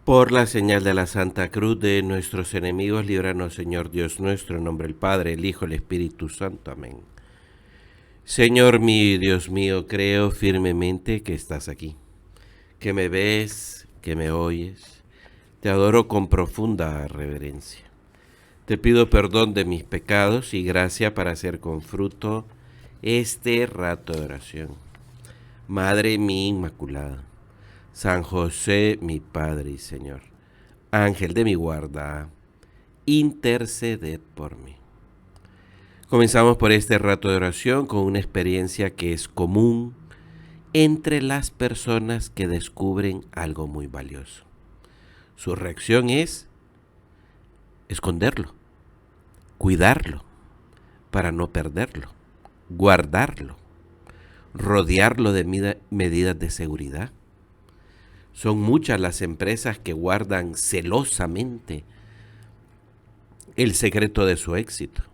Por la señal de la Santa Cruz de nuestros enemigos, líbranos, Señor Dios nuestro, en nombre del Padre, el Hijo, el Espíritu Santo. Amén. Señor mío y Dios mío, creo firmemente que estás aquí, que me ves, que me oyes. Te adoro con profunda reverencia. Te pido perdón de mis pecados y gracia para hacer con fruto este rato de oración. Madre mía Inmaculada, San José, mi Padre y Señor, Ángel de mi guarda, interceded por mí. Comenzamos por este rato de oración con una experiencia que es común entre las personas que descubren algo muy valioso. Su reacción es esconderlo, cuidarlo, para no perderlo, guardarlo, rodearlo de medidas de seguridad. Son muchas las empresas que guardan celosamente el secreto de su éxito.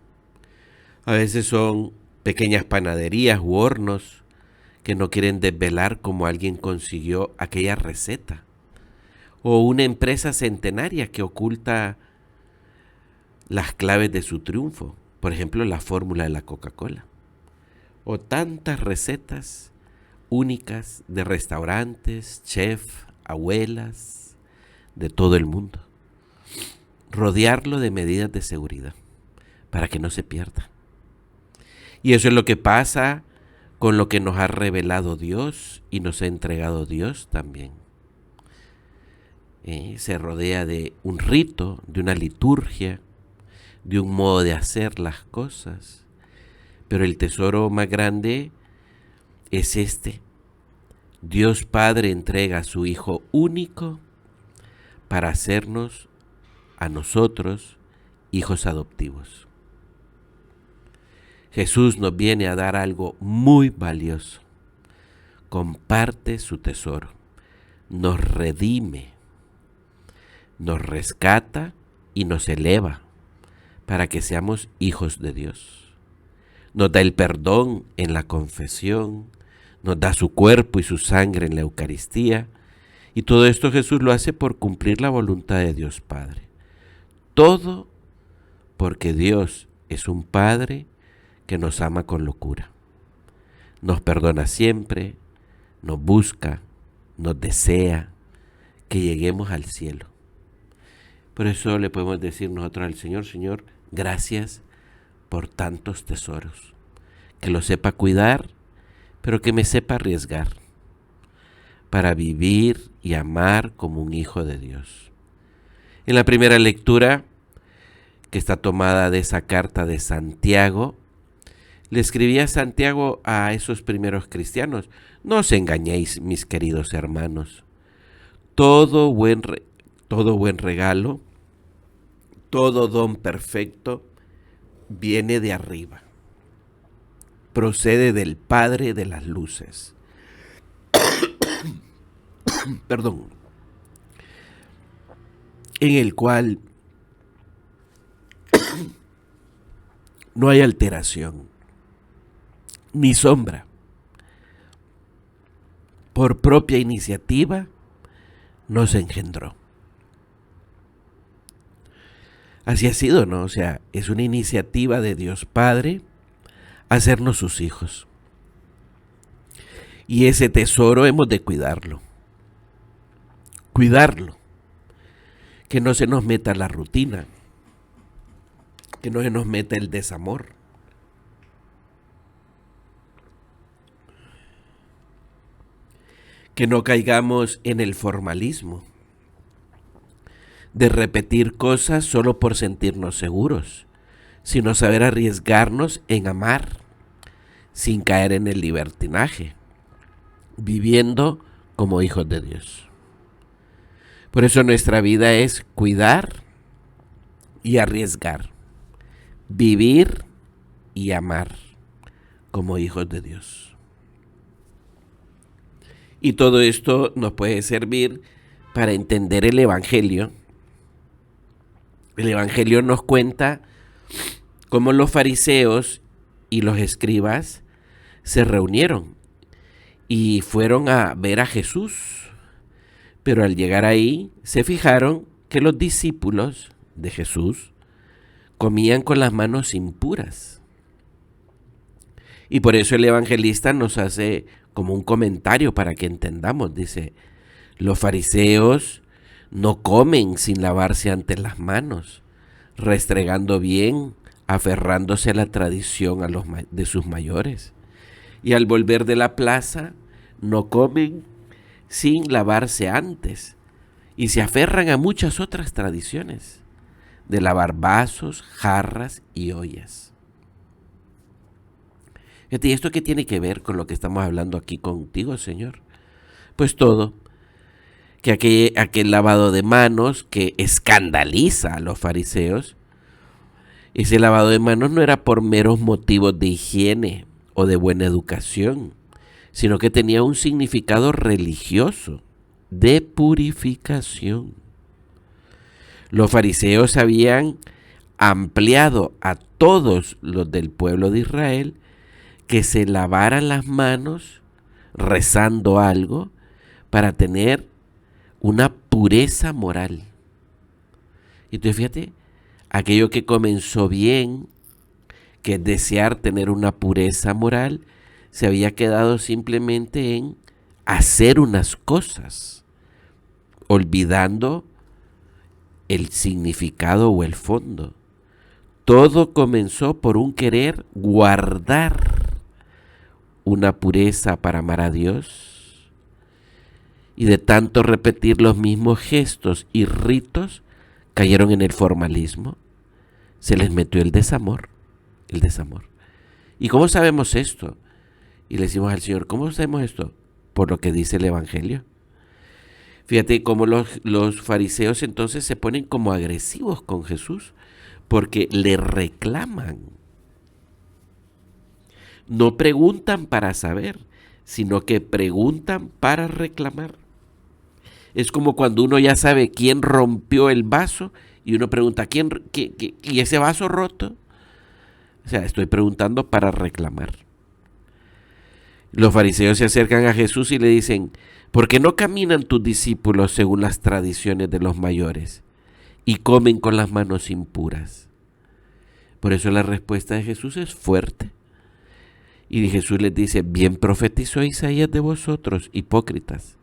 A veces son pequeñas panaderías u hornos que no quieren desvelar cómo alguien consiguió aquella receta. O una empresa centenaria que oculta las claves de su triunfo. Por ejemplo, la fórmula de la Coca-Cola. O tantas recetas únicas de restaurantes, chefs, abuelas, de todo el mundo. Rodearlo de medidas de seguridad para que no se pierda. Y eso es lo que pasa con lo que nos ha revelado Dios y nos ha entregado Dios también. Se rodea de un rito, de una liturgia, de un modo de hacer las cosas. Pero el tesoro más grande es este. Dios Padre entrega a su Hijo único para hacernos a nosotros hijos adoptivos. Jesús nos viene a dar algo muy valioso. Comparte su tesoro, nos redime, nos rescata y nos eleva para que seamos hijos de Dios. Nos da el perdón en la confesión, nos da su cuerpo y su sangre en la Eucaristía, y todo esto Jesús lo hace por cumplir la voluntad de Dios Padre. Todo porque Dios es un Padre que nos ama con locura. Nos perdona siempre, nos busca, nos desea que lleguemos al cielo. Por eso le podemos decir nosotros al Señor: Señor, gracias por tantos tesoros. Que los sepa cuidar, pero que me sepa arriesgar para vivir y amar como un hijo de Dios. En la primera lectura, que está tomada de esa carta de Santiago, le escribía Santiago a esos primeros cristianos: no os engañéis, mis queridos hermanos. Todo buen regalo, todo don perfecto viene de arriba. Procede del Padre de las luces. Perdón. En el cual no hay alteración ni sombra. Por propia iniciativa nos engendró. Así ha sido, ¿no? O sea, es una iniciativa de Dios Padre hacernos sus hijos. Y ese tesoro hemos de cuidarlo. Cuidarlo. Que no se nos meta la rutina. Que no se nos meta el desamor. Que no caigamos en el formalismo de repetir cosas solo por sentirnos seguros, sino saber arriesgarnos en amar sin caer en el libertinaje, viviendo como hijos de Dios. Por eso nuestra vida es cuidar y arriesgar, vivir y amar como hijos de Dios. Y todo esto nos puede servir para entender el Evangelio. El Evangelio nos cuenta cómo los fariseos y los escribas se reunieron y fueron a ver a Jesús Pero al llegar ahí, se fijaron que los discípulos de Jesús comían con las manos impuras. Y por eso el evangelista nos hace como un comentario para que entendamos. Dice, los fariseos no comen sin lavarse antes las manos, restregando bien, aferrándose a la tradición de sus mayores. Y al volver de la plaza, no comen sin lavarse antes. Y se aferran a muchas otras tradiciones, de lavar vasos, jarras y ollas. ¿Y esto qué tiene que ver con lo que estamos hablando aquí contigo, Señor? Pues todo, que aquel lavado de manos que escandaliza a los fariseos, ese lavado de manos no era por meros motivos de higiene o de buena educación, sino que tenía un significado religioso, de purificación. Los fariseos habían ampliado a todos los del pueblo de Israel que se lavaran las manos rezando algo para tener una pureza moral. Y tú fíjate, aquello que comenzó bien, que es desear tener una pureza moral, se había quedado simplemente en hacer unas cosas, olvidando el significado o el fondo. Todo comenzó por un querer guardar una pureza para amar a Dios, y de tanto repetir los mismos gestos y ritos, cayeron en el formalismo. Se les metió el desamor. ¿Y cómo sabemos esto? Y le decimos al Señor, ¿cómo sabemos esto? Por lo que dice el Evangelio. Fíjate cómo los fariseos entonces se ponen como agresivos con Jesús, porque le reclaman. No preguntan para saber, sino que preguntan para reclamar. Es como cuando uno ya sabe quién rompió el vaso y uno pregunta, ¿y ese vaso roto? O sea, estoy preguntando para reclamar. Los fariseos se acercan a Jesús y le dicen, ¿por qué no caminan tus discípulos según las tradiciones de los mayores y comen con las manos impuras? Por eso la respuesta de Jesús es fuerte. Y Jesús les dice, bien profetizó Isaías de vosotros, hipócritas.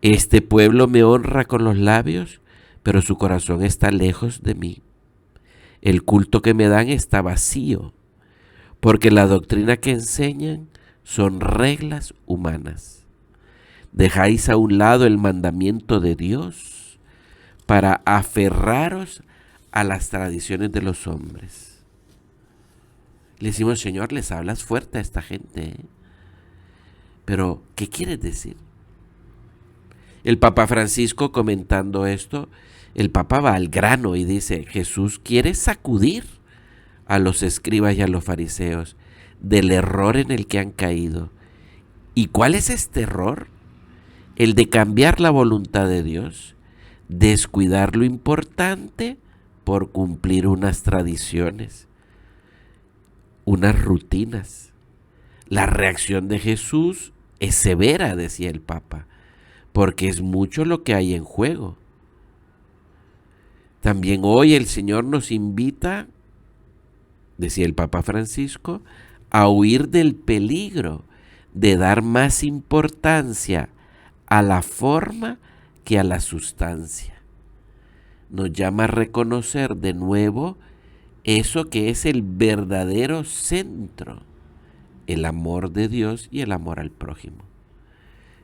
Este pueblo me honra con los labios, pero su corazón está lejos de mí. El culto que me dan está vacío, porque la doctrina que enseñan son reglas humanas. Dejáis a un lado el mandamiento de Dios para aferraros a las tradiciones de los hombres. Le decimos, Señor, les hablas fuerte a esta gente, ¿eh? Pero, ¿qué quieres decir? El Papa Francisco, comentando esto, el Papa va al grano y dice, Jesús quiere sacudir a los escribas y a los fariseos del error en el que han caído. ¿Y cuál es este error? El de cambiar la voluntad de Dios, descuidar lo importante por cumplir unas tradiciones, unas rutinas. La reacción de Jesús es severa, decía el Papa, porque es mucho lo que hay en juego. También hoy el Señor nos invita, decía el Papa Francisco, a huir del peligro de dar más importancia a la forma que a la sustancia. Nos llama a reconocer de nuevo eso que es el verdadero centro, el amor de Dios y el amor al prójimo,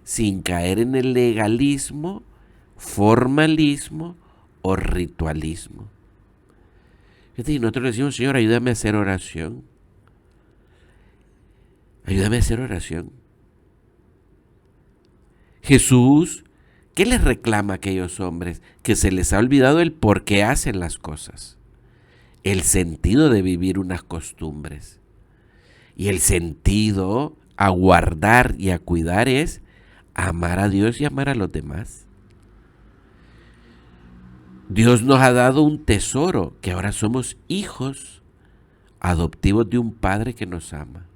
sin caer en el legalismo, formalismo o ritualismo. Y nosotros le decimos, Señor, ayúdame a hacer oración. Ayúdame a hacer oración. Jesús, ¿qué les reclama a aquellos hombres? Que se les ha olvidado el por qué hacen las cosas, el sentido de vivir unas costumbres. Y el sentido a guardar y a cuidar es amar a Dios y amar a los demás. Dios nos ha dado un tesoro, que ahora somos hijos adoptivos de un Padre que nos ama.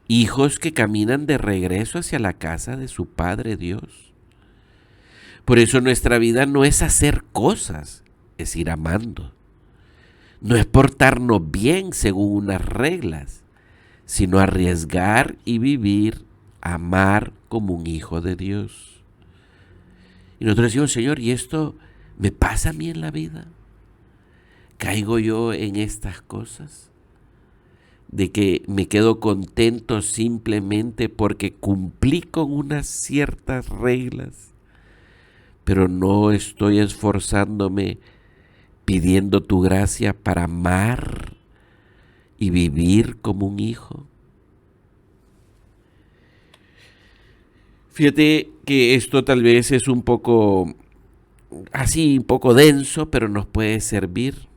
Hijos que caminan de regreso hacia la casa de su Padre Dios. Por eso nuestra vida no es hacer cosas, es ir amando. No es portarnos bien según unas reglas, sino arriesgar y vivir, amar como un hijo de Dios. Y nosotros decimos, Señor, ¿y esto me pasa a mí en la vida? ¿Caigo yo en estas cosas? De que me quedo contento simplemente porque cumplí con unas ciertas reglas, pero no estoy esforzándome pidiendo tu gracia para amar y vivir como un hijo. Fíjate que esto tal vez es un poco así, un poco denso, pero nos puede servir.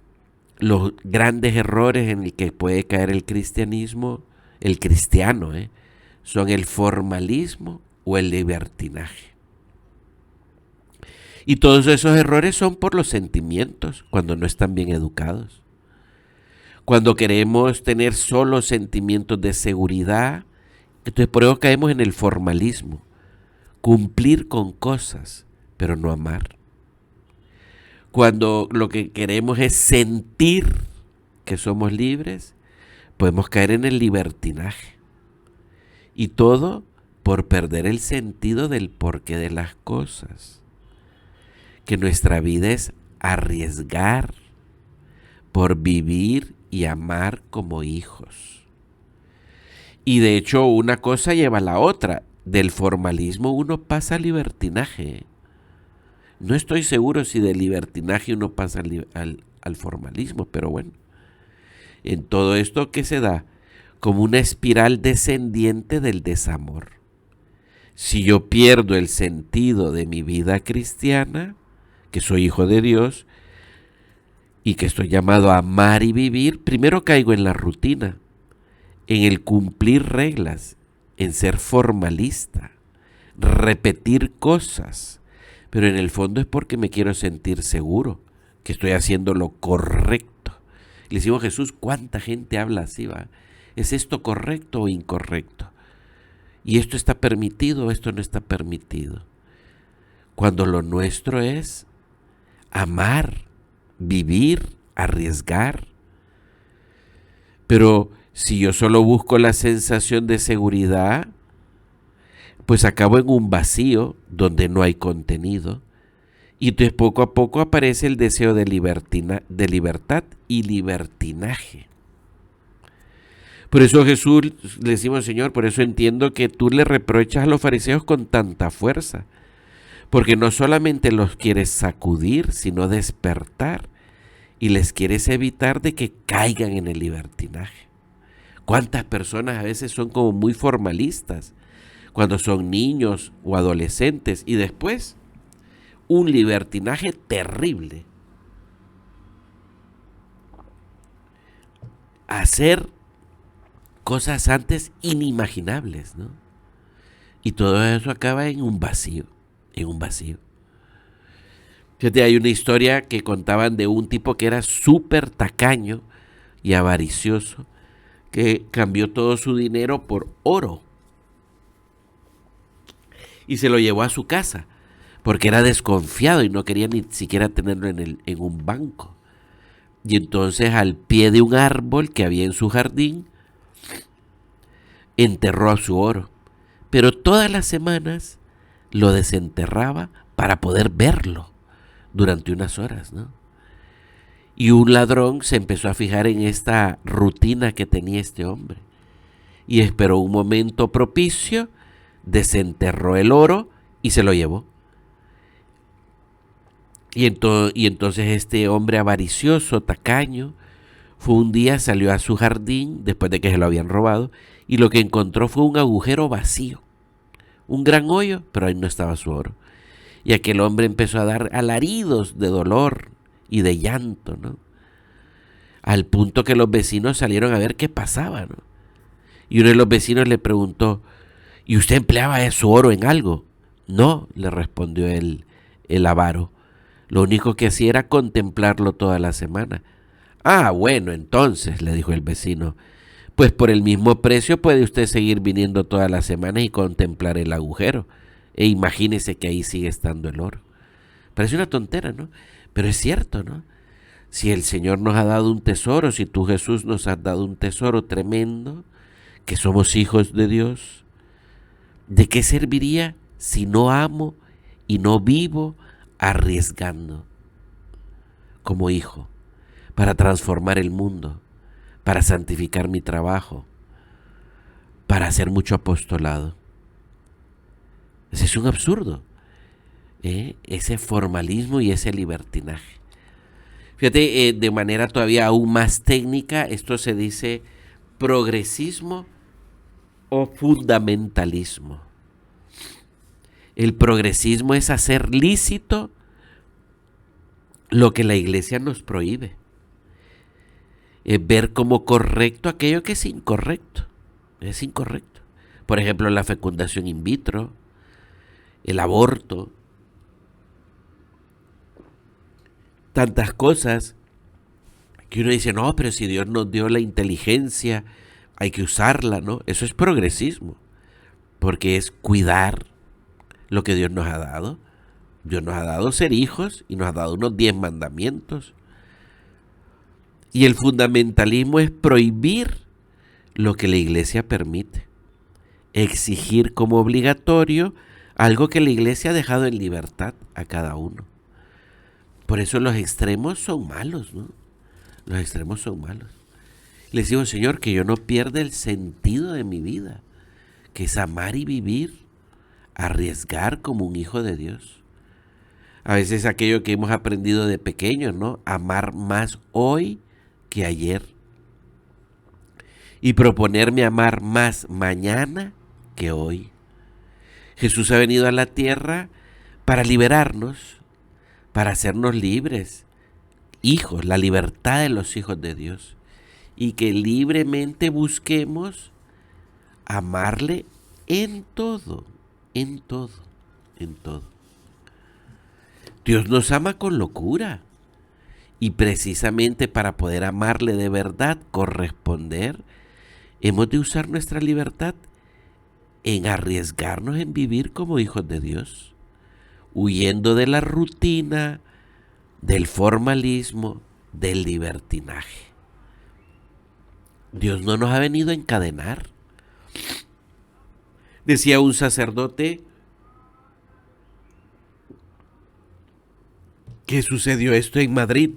Los grandes errores en el que puede caer el cristianismo, el cristiano, son el formalismo o el libertinaje. Y todos esos errores son por los sentimientos, cuando no están bien educados. Cuando queremos tener solo sentimientos de seguridad, entonces por eso caemos en el formalismo. Cumplir con cosas, pero no amar. Cuando lo que queremos es sentir que somos libres, podemos caer en el libertinaje. Y todo por perder el sentido del porqué de las cosas. Que nuestra vida es arriesgar por vivir y amar como hijos. Y de hecho una cosa lleva a la otra. Del formalismo uno pasa al libertinaje. No estoy seguro si del libertinaje uno pasa al formalismo, pero bueno. En todo esto, ¿qué se da? Como una espiral descendiente del desamor. Si yo pierdo el sentido de mi vida cristiana, que soy hijo de Dios, y que estoy llamado a amar y vivir, primero caigo en la rutina, en el cumplir reglas, en ser formalista, repetir cosas, pero en el fondo es porque me quiero sentir seguro que estoy haciendo lo correcto. Le decimos, Jesús, ¿cuánta gente habla así, va? ¿Es esto correcto o incorrecto? ¿Y esto está permitido o esto no está permitido? Cuando lo nuestro es amar, vivir, arriesgar. Pero si yo solo busco la sensación de seguridad, pues acabo en un vacío donde no hay contenido. Y entonces poco a poco aparece el deseo de libertad y libertinaje. Por eso Jesús le decimos, Señor, por eso entiendo que tú le reprochas a los fariseos con tanta fuerza. Porque no solamente los quieres sacudir, sino despertar. Y les quieres evitar de que caigan en el libertinaje. ¿Cuántas personas a veces son como muy formalistas cuando son niños o adolescentes y después un libertinaje terrible? Hacer cosas antes inimaginables, ¿no? Y todo eso acaba en un vacío, en un vacío. Fíjate, hay una historia que contaban de un tipo que era súper tacaño y avaricioso, que cambió todo su dinero por oro y se lo llevó a su casa porque era desconfiado y no quería ni siquiera tenerlo en un banco. Y entonces al pie de un árbol que había en su jardín enterró a su oro, pero todas las semanas lo desenterraba para poder verlo durante unas horas, ¿no? Y un ladrón se empezó a fijar en esta rutina que tenía este hombre. Y esperó un momento propicio, desenterró el oro y se lo llevó. Y entonces este hombre avaricioso, tacaño, fue un día, salió a su jardín después de que se lo habían robado y lo que encontró fue un agujero vacío. Un gran hoyo, pero ahí no estaba su oro. Y aquel hombre empezó a dar alaridos de dolor y de llanto, ¿no? Al punto que los vecinos salieron a ver qué pasaba, ¿no? Y uno de los vecinos le preguntó, ¿y usted empleaba su oro en algo? No, le respondió el avaro. Lo único que hacía era contemplarlo toda la semana. Ah, bueno, entonces, le dijo el vecino, pues por el mismo precio puede usted seguir viniendo todas las semanas y contemplar el agujero. E imagínese que ahí sigue estando el oro. Parece una tontera, ¿no? Pero es cierto, ¿no? Si el Señor nos ha dado un tesoro, si tú, Jesús, nos has dado un tesoro tremendo, que somos hijos de Dios, ¿de qué serviría si no amo y no vivo arriesgando como hijo para transformar el mundo, para santificar mi trabajo, para hacer mucho apostolado? Ese es un absurdo, ese formalismo y ese libertinaje. Fíjate, de manera todavía aún más técnica, esto se dice progresismo o fundamentalismo. El progresismo es hacer lícito lo que la Iglesia nos prohíbe. Es ver como correcto aquello que es incorrecto. Es incorrecto. Por ejemplo, la fecundación in vitro, el aborto, tantas cosas que uno dice, no, pero si Dios nos dio la inteligencia, hay que usarla, ¿no? Eso es progresismo, porque es cuidar lo que Dios nos ha dado. Dios nos ha dado ser hijos y nos ha dado unos 10 mandamientos. Y el fundamentalismo es prohibir lo que la Iglesia permite, exigir como obligatorio algo que la Iglesia ha dejado en libertad a cada uno. Por eso los extremos son malos, ¿no? Los extremos son malos. Les digo, Señor, que yo no pierda el sentido de mi vida, que es amar y vivir, arriesgar como un hijo de Dios. A veces aquello que hemos aprendido de pequeños, ¿no? Amar más hoy que ayer. Y proponerme amar más mañana que hoy. Jesús ha venido a la tierra para liberarnos, para hacernos libres, hijos, la libertad de los hijos de Dios, y que libremente busquemos amarle en todo, en todo, en todo. Dios nos ama con locura, y precisamente para poder amarle de verdad, corresponder, hemos de usar nuestra libertad en arriesgarnos en vivir como hijos de Dios, huyendo de la rutina, del formalismo, del libertinaje. Dios no nos ha venido a encadenar. Decía un sacerdote que sucedió esto en Madrid,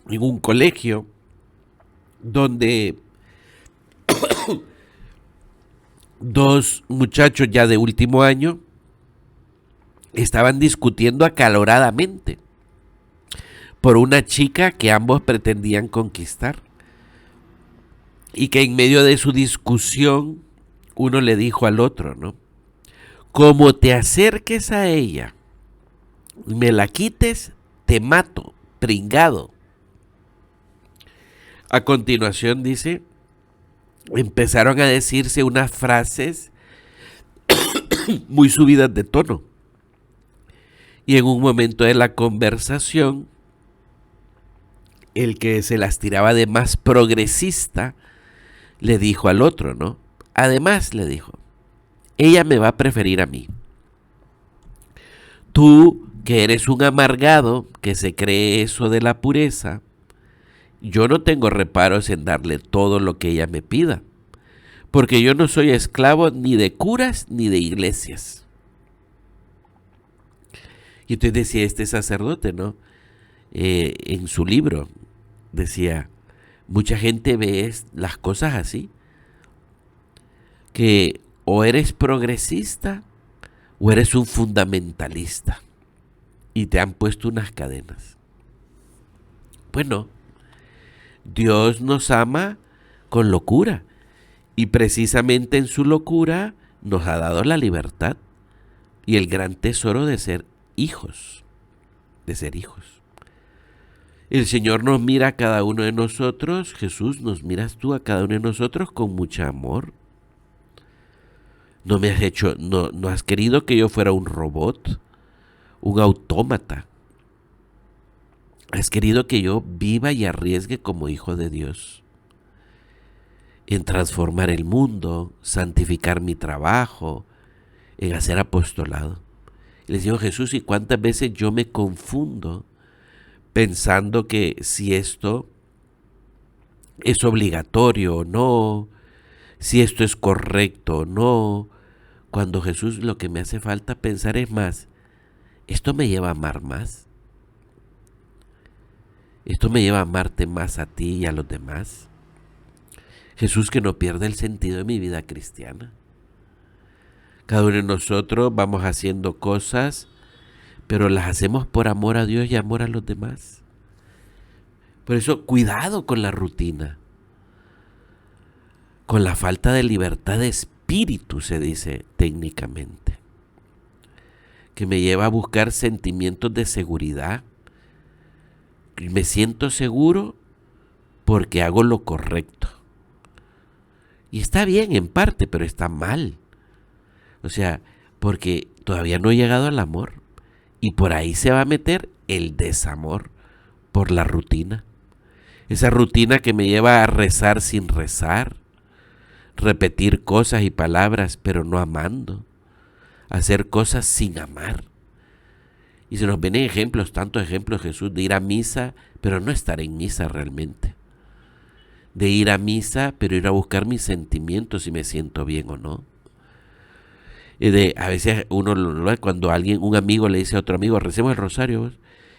en un colegio, donde dos muchachos ya de último año estaban discutiendo acaloradamente por una chica que ambos pretendían conquistar, y que en medio de su discusión uno le dijo al otro, ¿no? Como te acerques a ella, me la quites, te mato, pringado. A continuación dice, empezaron a decirse unas frases muy subidas de tono. Y en un momento de la conversación, el que se las tiraba de más progresista le dijo al otro, ¿no? Además, le dijo, ella me va a preferir a mí. Tú, que eres un amargado, que se cree eso de la pureza, yo no tengo reparos en darle todo lo que ella me pida, porque yo no soy esclavo ni de curas ni de iglesias. Y entonces decía este sacerdote, ¿no? En su libro, decía, mucha gente ve las cosas así, que o eres progresista o eres un fundamentalista, y te han puesto unas cadenas. Pues no, Dios nos ama con locura, y precisamente en su locura nos ha dado la libertad y el gran tesoro de ser hijos, de ser hijos. El Señor nos mira a cada uno de nosotros, Jesús, nos miras tú a cada uno de nosotros con mucho amor. No me has hecho, no has querido que yo fuera un robot, un autómata. Has querido que yo viva y arriesgue como hijo de Dios, en transformar el mundo, santificar mi trabajo, en hacer apostolado. Le digo, Jesús, ¿y cuántas veces yo me confundo pensando que si esto es obligatorio o no, si esto es correcto o no? Cuando Jesús, lo que me hace falta pensar es más, ¿esto me lleva a amar más? ¿Esto me lleva a amarte más a ti y a los demás? Jesús, que no pierda el sentido de mi vida cristiana. Cada uno de nosotros vamos haciendo cosas, pero las hacemos por amor a Dios y amor a los demás. Por eso, cuidado con la rutina, con la falta de libertad de espíritu, se dice técnicamente, que me lleva a buscar sentimientos de seguridad. Me siento seguro porque hago lo correcto. Y está bien en parte, pero está mal. O sea, porque todavía no he llegado al amor. Y por ahí se va a meter el desamor por la rutina. Esa rutina que me lleva a rezar sin rezar, repetir cosas y palabras, pero no amando, hacer cosas sin amar. Y se nos ven ejemplos, tantos ejemplos, Jesús, de ir a misa, pero no estar en misa realmente. De ir a misa, pero ir a buscar mis sentimientos, si me siento bien o no. A veces uno, cuando un amigo le dice a otro amigo, recemos el rosario, ¿ves?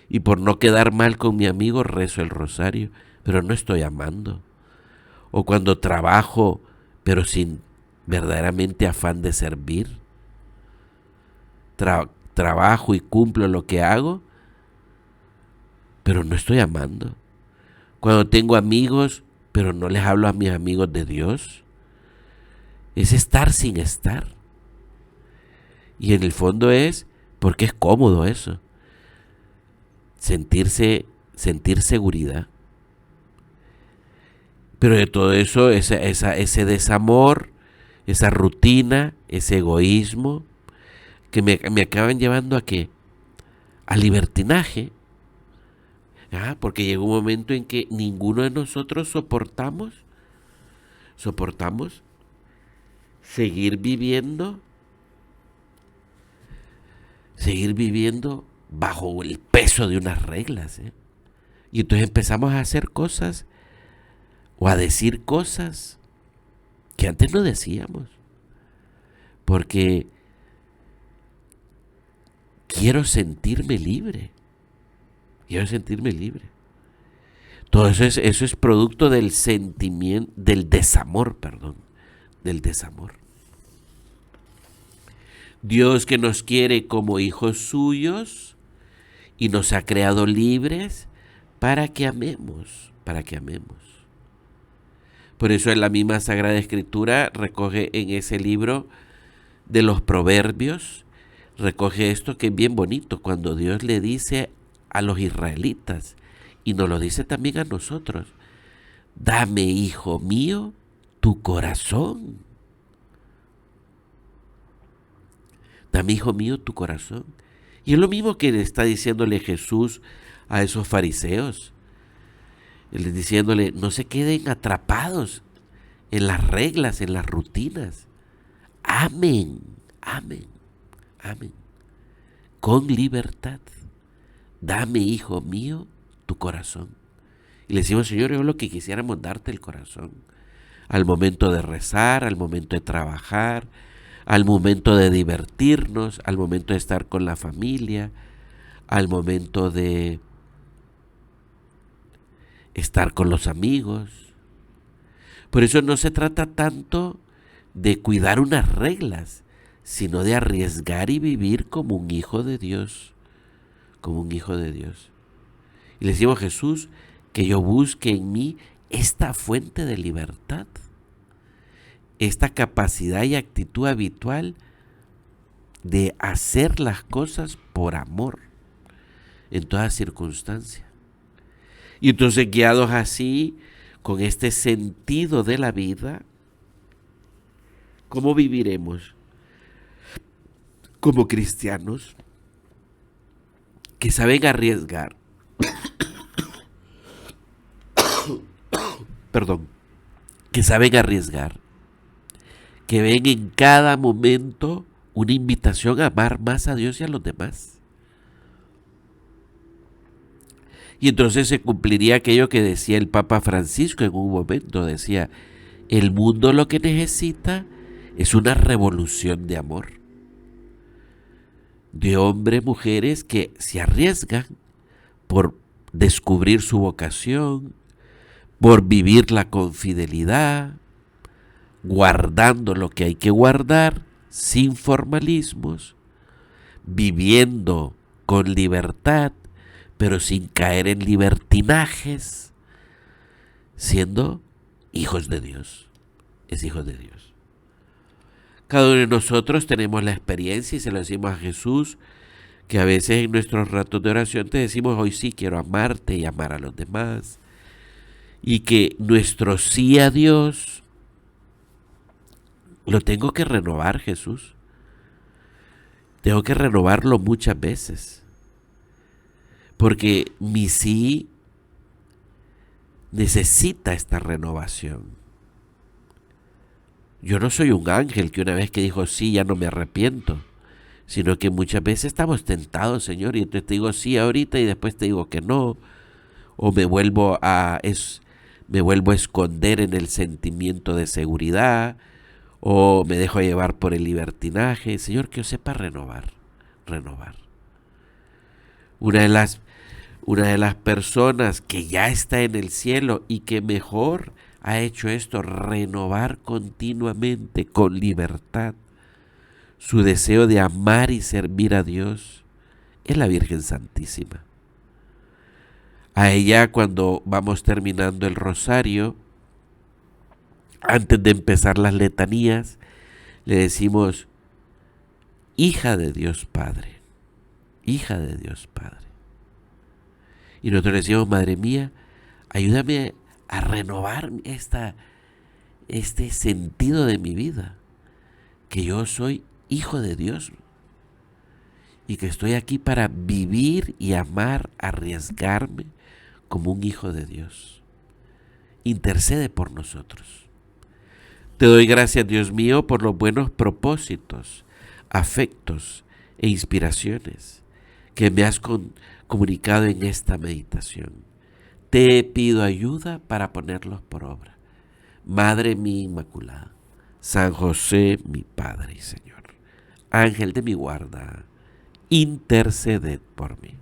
Y por no quedar mal con mi amigo, rezo el rosario, pero no estoy amando. O cuando trabajo, pero sin verdaderamente afán de servir. Trabajo y cumplo lo que hago, pero no estoy amando. Cuando tengo amigos, pero no les hablo a mis amigos de Dios. Es estar sin estar. Y en el fondo es porque es cómodo eso. Sentir seguridad. Pero de todo eso, ese desamor, esa rutina, ese egoísmo, que me acaban llevando ¿a qué? Al libertinaje. Porque llega un momento en que ninguno de nosotros soportamos seguir viviendo bajo el peso de unas reglas. Y entonces empezamos a hacer cosas o a decir cosas que antes no decíamos. Porque quiero sentirme libre. Todo eso es producto del sentimiento, del desamor. Dios, que nos quiere como hijos suyos y nos ha creado libres para que amemos. Por eso en la misma Sagrada Escritura recoge en ese libro de los Proverbios, recoge esto que es bien bonito, cuando Dios le dice a los israelitas, y nos lo dice también a nosotros: dame, hijo mío, tu corazón. Dame, hijo mío, tu corazón. Y es lo mismo que le está diciéndole Jesús a esos fariseos. Él diciéndole, no se queden atrapados en las reglas, en las rutinas. Amen. Con libertad. Dame, hijo mío, tu corazón. Y le decimos, Señor, yo lo que quisiéramos darte el corazón. Al momento de rezar, al momento de trabajar, al momento de divertirnos, al momento de estar con la familia, al momento de estar con los amigos. Por eso no se trata tanto de cuidar unas reglas, sino de arriesgar y vivir como un hijo de Dios. Y le decimos a Jesús que yo busque en mí esta fuente de libertad, esta capacidad y actitud habitual de hacer las cosas por amor en toda circunstancia. Y entonces, guiados así, con este sentido de la vida, ¿cómo viviremos? Como cristianos que saben arriesgar, que saben arriesgar, que ven en cada momento una invitación a amar más a Dios y a los demás. Y entonces se cumpliría aquello que decía el Papa Francisco en un momento. Decía, el mundo lo que necesita es una revolución de amor. De hombres, mujeres que se arriesgan por descubrir su vocación, por vivirla con fidelidad, guardando lo que hay que guardar, sin formalismos, viviendo con libertad, pero sin caer en libertinajes, siendo hijos de Dios. Es hijos de Dios. Cada uno de nosotros tenemos la experiencia, y se lo decimos a Jesús, que a veces en nuestros ratos de oración te decimos, hoy sí quiero amarte y amar a los demás. Y que nuestro sí a Dios lo tengo que renovar, Jesús. Tengo que renovarlo muchas veces. Porque mi sí necesita esta renovación. Yo no soy un ángel que una vez que dijo sí ya no me arrepiento, sino que muchas veces estamos tentados, Señor, y entonces te digo sí ahorita y después te digo que no, o me vuelvo a esconder en el sentimiento de seguridad, o me dejo llevar por el libertinaje. Señor, que yo sepa renovar. Una de las personas que ya está en el cielo y que mejor ha hecho esto, renovar continuamente con libertad su deseo de amar y servir a Dios, es la Virgen Santísima. A ella, cuando vamos terminando el rosario, antes de empezar las letanías, le decimos, hija de Dios Padre, hija de Dios Padre. Y nosotros le decimos, Madre mía, ayúdame a renovar este sentido de mi vida, que yo soy hijo de Dios y que estoy aquí para vivir y amar, arriesgarme como un hijo de Dios. Intercede por nosotros. Te doy gracias, Dios mío, por los buenos propósitos, afectos e inspiraciones que me has comunicado en esta meditación. Te pido ayuda para ponerlos por obra. Madre mía Inmaculada, San José, mi Padre y Señor, Ángel de mi guarda, interceded por mí.